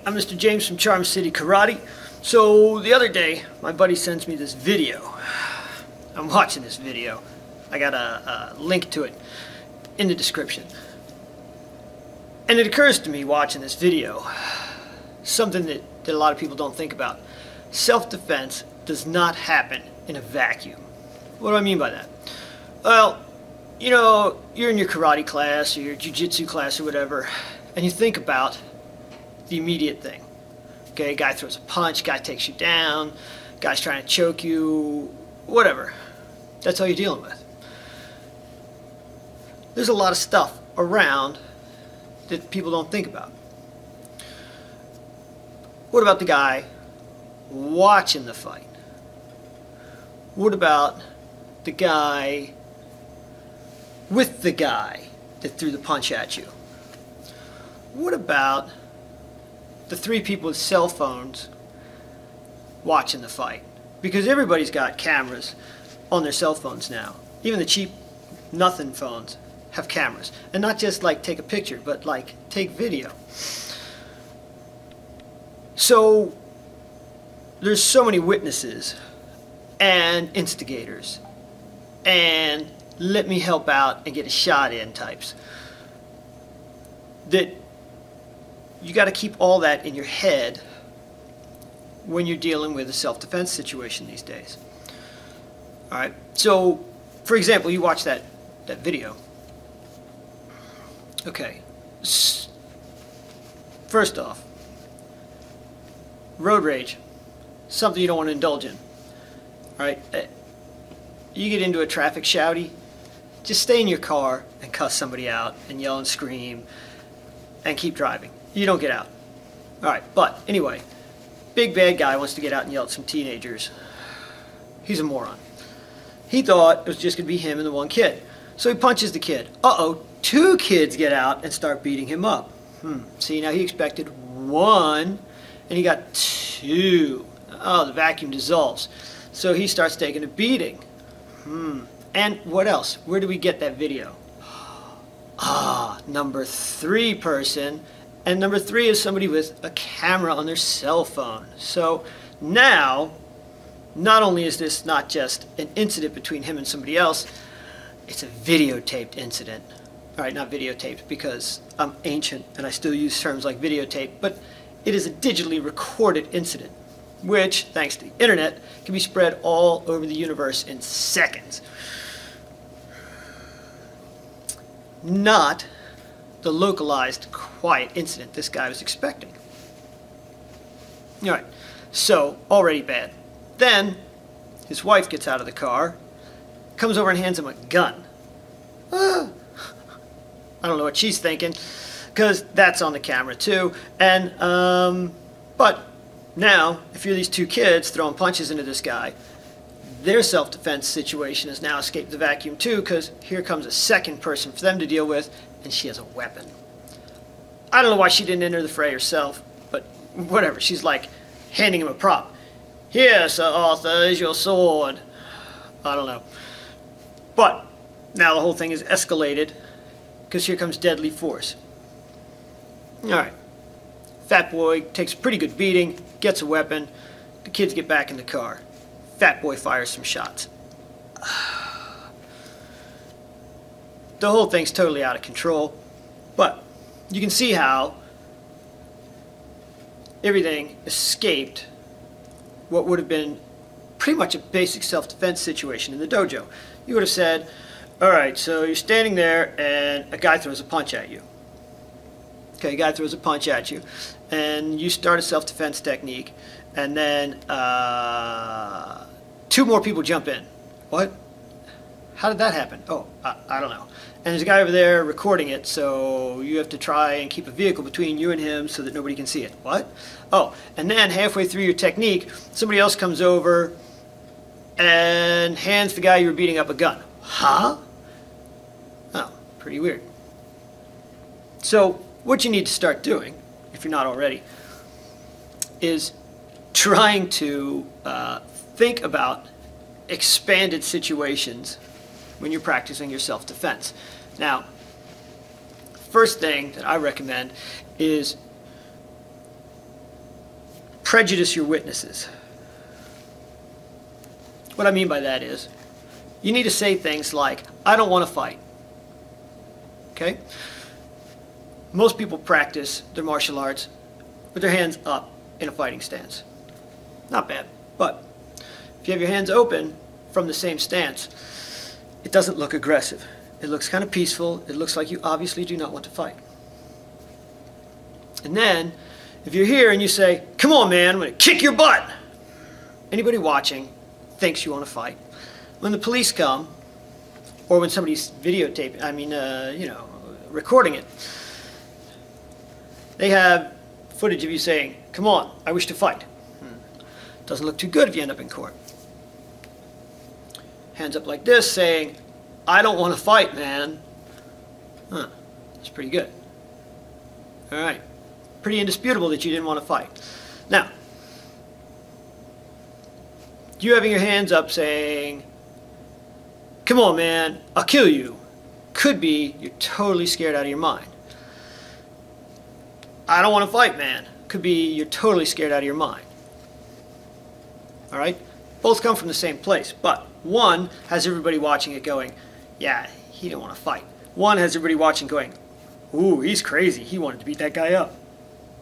I'm Mr. James from Charm City Karate. So the other day, my buddy sends me this video. I'm watching this video. I got a link to it in the description. And it occurs to me watching this video, something that a lot of people don't think about. Self-defense does not happen in a vacuum. What do I mean by that? Well, you know, you're in your karate class or your jiu-jitsu class or whatever, and you think about the immediate thing. Okay, guy throws a punch, guy takes you down, guy's trying to choke you, whatever. That's all you're dealing with. There's a lot of stuff around that people don't think about. What about the guy watching the fight? What about the guy with the guy that threw the punch at you? What about the three people with cell phones watching the fight? Because everybody's got cameras on their cell phones now. Even the cheap nothing phones have cameras. And not just like take a picture, but like take video. So there's so many witnesses and instigators and let me help out and get a shot in types that you got to keep all that in your head when you're dealing with a self-defense situation these days. Alright, so for example, you watch that video. Okay, first off, road rage, something you don't want to indulge in. Alright, you get into a traffic shouty, just stay in your car and cuss somebody out and yell and scream and keep driving. You don't get out. Alright, but anyway, big bad guy wants to get out and yell at some teenagers. He's a moron. He thought it was just going to be him and the one kid. So he punches the kid. Uh-oh, two kids get out and start beating him up. See, now he expected one, and he got two. Oh, the vacuum dissolves. So he starts taking a beating. And what else? Where do we get that video? Number 3 person. And number 3 is somebody with a camera on their cell phone. So now, not only is this not just an incident between him and somebody else, it's a videotaped incident. Alright, not videotaped because I'm ancient and I still use terms like videotape, but it is a digitally recorded incident, which, thanks to the internet, can be spread all over the universe in seconds. Not the localized, quiet incident this guy was expecting. Alright, so already bad. Then, his wife gets out of the car, comes over and hands him a gun. I don't know what she's thinking, because that's on the camera too. And, but now, if you're these two kids throwing punches into this guy, their self-defense situation has now escaped the vacuum too, because here comes a second person for them to deal with, and she has a weapon. I don't know why she didn't enter the fray herself, but whatever. She's like handing him a prop. Here, Sir Arthur, is your sword. I don't know. But now the whole thing is escalated, because here comes deadly force. Alright. Fat boy takes a pretty good beating, gets a weapon. The kids get back in the car. Fat boy fires some shots. The whole thing's totally out of control, but you can see how everything escaped what would have been pretty much a basic self-defense situation in the dojo. You would have said, alright, so you're standing there and a guy throws a punch at you. Okay, a guy throws a punch at you, and you start a self-defense technique, and then 2 more people jump in. What? How did that happen? Oh, I don't know. And there's a guy over there recording it, so you have to try and keep a vehicle between you and him so that nobody can see it. What? Oh, and then halfway through your technique, somebody else comes over and hands the guy you were beating up a gun. Huh? Oh, pretty weird. So, what you need to start doing, if you're not already, is trying to think about expanded situations when you're practicing your self-defense. Now, first thing that I recommend is prejudice your witnesses. What I mean by that is, you need to say things like, I don't want to fight. Okay? Most people practice their martial arts with their hands up in a fighting stance. Not bad, but if you have your hands open from the same stance, it doesn't look aggressive. It looks kind of peaceful. It looks like you obviously do not want to fight. And then, if you're here and you say, come on man, I'm going to kick your butt. Anybody watching thinks you want to fight. When the police come, or when somebody's videotaping, recording it, they have footage of you saying, come on, I wish to fight. Doesn't look too good if you end up in court. Hands up like this saying, I don't want to fight, man. That's pretty good. All right. Pretty indisputable that you didn't want to fight. Now, you having your hands up saying, come on, man, I'll kill you, could be you're totally scared out of your mind. I don't want to fight, man, could be you're totally scared out of your mind. All right? Both come from the same place, but one has everybody watching it going, yeah, he didn't want to fight. One has everybody watching going, ooh, he's crazy, he wanted to beat that guy up.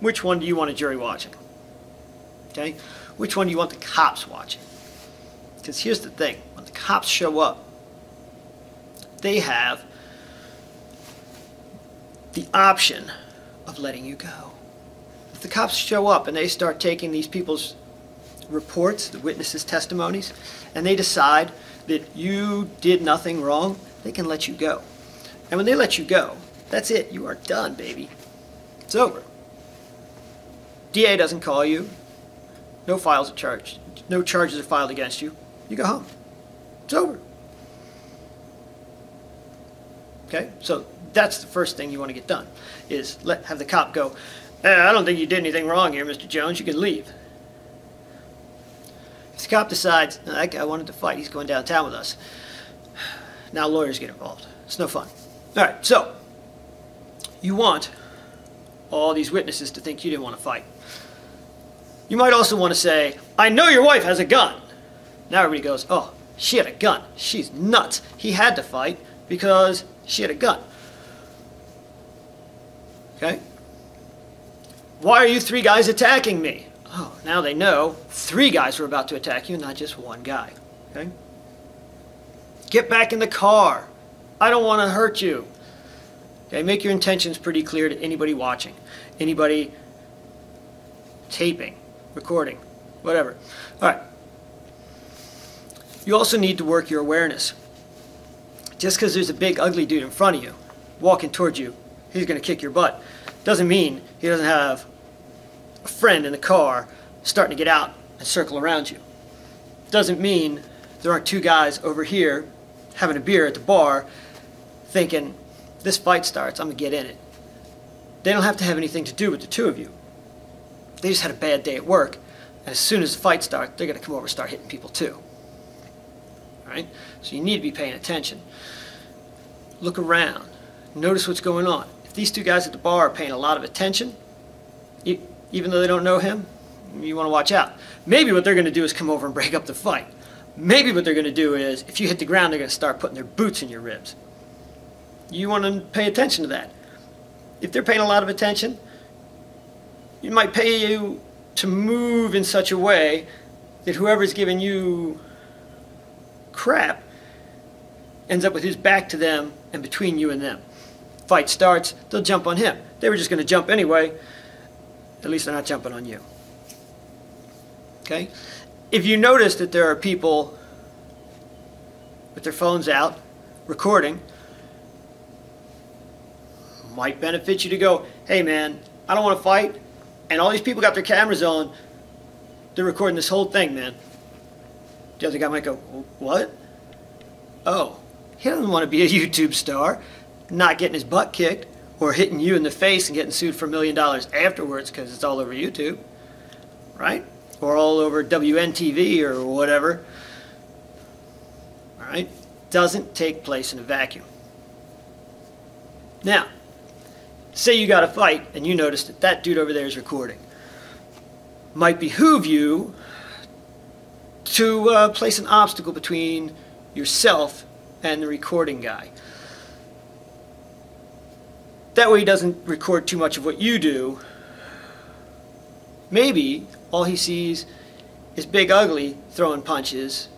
Which one do you want a jury watching? Okay? Which one do you want the cops watching? Because here's the thing, when the cops show up, they have the option of letting you go. If the cops show up and they start taking these people's reports, the witnesses' testimonies, and they decide that you did nothing wrong, they can let you go. And when they let you go, that's it. You are done, baby. It's over. DA doesn't call you. No files are charged. No charges are filed against you. You go home. It's over. Okay? So that's the first thing you want to get done, is have the cop go, I don't think you did anything wrong here, Mr. Jones. You can leave. If the cop decides, no, that guy wanted to fight, he's going downtown with us, now lawyers get involved. It's no fun. All right, so you want all these witnesses to think you didn't want to fight. You might also want to say, I know your wife has a gun. Now everybody goes, oh, she had a gun. She's nuts. He had to fight because she had a gun. Okay? Why are you three guys attacking me? Oh, now they know 3 guys were about to attack you, not just 1 guy. Okay? Get back in the car. I don't want to hurt you. Okay, make your intentions pretty clear to anybody watching, anybody taping, recording, whatever. All right. You also need to work your awareness. Just because there's a big ugly dude in front of you, walking towards you, he's going to kick your butt, doesn't mean he doesn't have a friend in the car starting to get out and circle around you. Doesn't mean there aren't 2 guys over here having a beer at the bar thinking, this fight starts, I'm going to get in it. They don't have to have anything to do with the 2 of you. They just had a bad day at work, and as soon as the fight starts, they're going to come over and start hitting people too. All right? So you need to be paying attention. Look around. Notice what's going on. If these 2 guys at the bar are paying a lot of attention, even though they don't know him, you want to watch out. Maybe what they're going to do is come over and break up the fight. Maybe what they're going to do is, if you hit the ground, they're going to start putting their boots in your ribs. You want to pay attention to that. If they're paying a lot of attention, it might pay you to move in such a way that whoever's giving you crap ends up with his back to them and between you and them. Fight starts, they'll jump on him. They were just going to jump anyway. At least they're not jumping on you. Okay? If you notice that there are people with their phones out, recording, might benefit you to go, hey man, I don't want to fight, and all these people got their cameras on, they're recording this whole thing, man. The other guy might go, what? Oh, he doesn't want to be a YouTube star, not getting his butt kicked, or hitting you in the face and getting sued for $1 million afterwards because it's all over YouTube, right? Or all over WNTV or whatever. All right? Doesn't take place in a vacuum. Now, say you got a fight and you notice that that dude over there is recording. might behoove you to place an obstacle between yourself and the recording guy. That way he doesn't record too much of what you do. Maybe all he sees is Big Ugly throwing punches.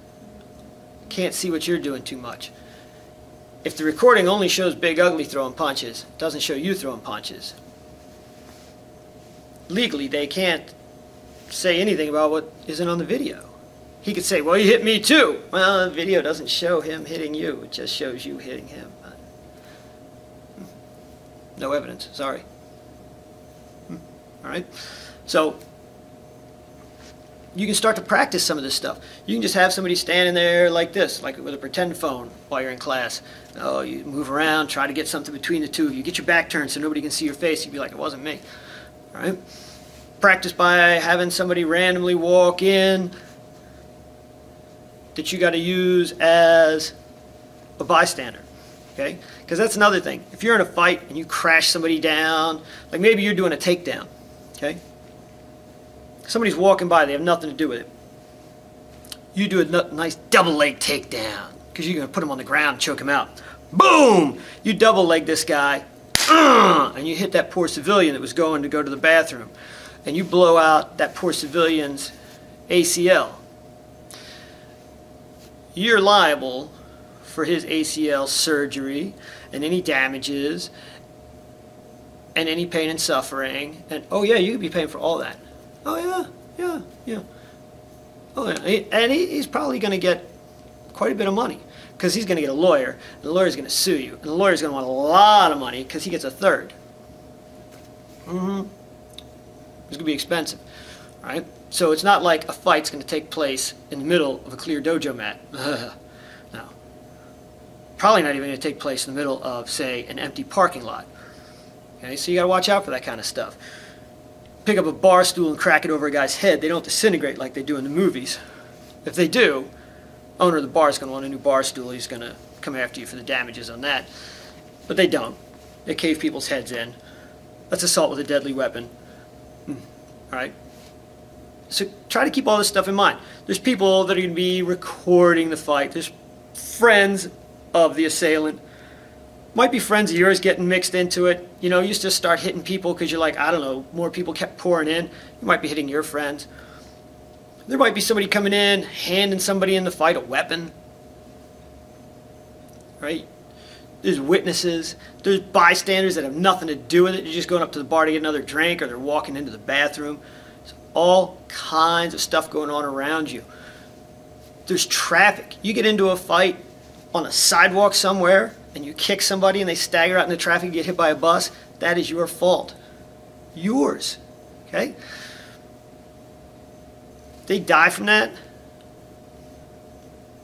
Can't see what you're doing too much. If the recording only shows Big Ugly throwing punches, doesn't show you throwing punches, legally they can't say anything about what isn't on the video. He could say, well, you hit me too. Well, the video doesn't show him hitting you. It just shows you hitting him. No evidence. Sorry. All right. So you can start to practice some of this stuff. You can just have somebody standing there like this, like with a pretend phone while you're in class. Oh, you move around, try to get something between the two of you. Get your back turned so nobody can see your face. You'd be like, it wasn't me. All right. Practice by having somebody randomly walk in that you got to use as a bystander, okay? Because that's another thing. If you're in a fight and you crash somebody down, like maybe you're doing a takedown, okay? Somebody's walking by, they have nothing to do with it. You do a nice double leg takedown because you're going to put him on the ground and choke him out. Boom! You double leg this guy, and you hit that poor civilian that was going to go to the bathroom, and you blow out that poor civilian's ACL. You're liable for his ACL surgery and any damages and any pain and suffering. And oh yeah, you could be paying for all that. Oh yeah. Oh yeah, and he's probably going to get quite a bit of money because he's going to get a lawyer, and the lawyer's going to sue you, and the lawyer's going to want a lot of money because he gets a third. It's going to be expensive. All right? So it's not like a fight's going to take place in the middle of a clear dojo mat. No. Probably not even going to take place in the middle of, say, an empty parking lot. Okay? So you got to watch out for that kind of stuff. Pick up a bar stool and crack it over a guy's head. They don't disintegrate like they do in the movies. If they do, owner of the bar is going to want a new bar stool. He's going to come after you for the damages on that. But they don't. They cave people's heads in. That's assault with a deadly weapon. All right? So try to keep all this stuff in mind. There's people that are going to be recording the fight. There's friends of the assailant. Might be friends of yours getting mixed into it. You know, you just start hitting people because you're like, I don't know, more people kept pouring in. You might be hitting your friends. There might be somebody coming in, handing somebody in the fight a weapon. Right? There's witnesses. There's bystanders that have nothing to do with it. You're just going up to the bar to get another drink, or they're walking into the bathroom. There's all kinds of stuff going on around you. There's traffic. You get into a fight on a sidewalk somewhere, and you kick somebody and they stagger out in the traffic and get hit by a bus, that is your fault. Yours. Okay? They die from that,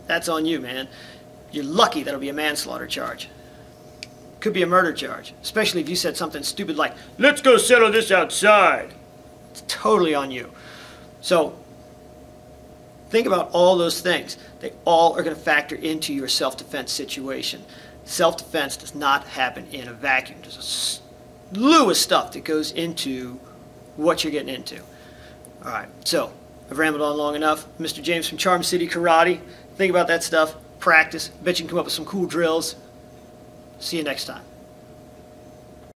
that's on you, man. You're lucky that'll be a manslaughter charge. Could be a murder charge, especially if you said something stupid like, let's go settle this outside. It's totally on you. So, think about all those things. They all are going to factor into your self-defense situation. Self-defense does not happen in a vacuum. There's a slew of stuff that goes into what you're getting into. All right, so I've rambled on long enough. Mr. James from Charm City Karate. Think about that stuff. Practice. Bet you can come up with some cool drills. See you next time.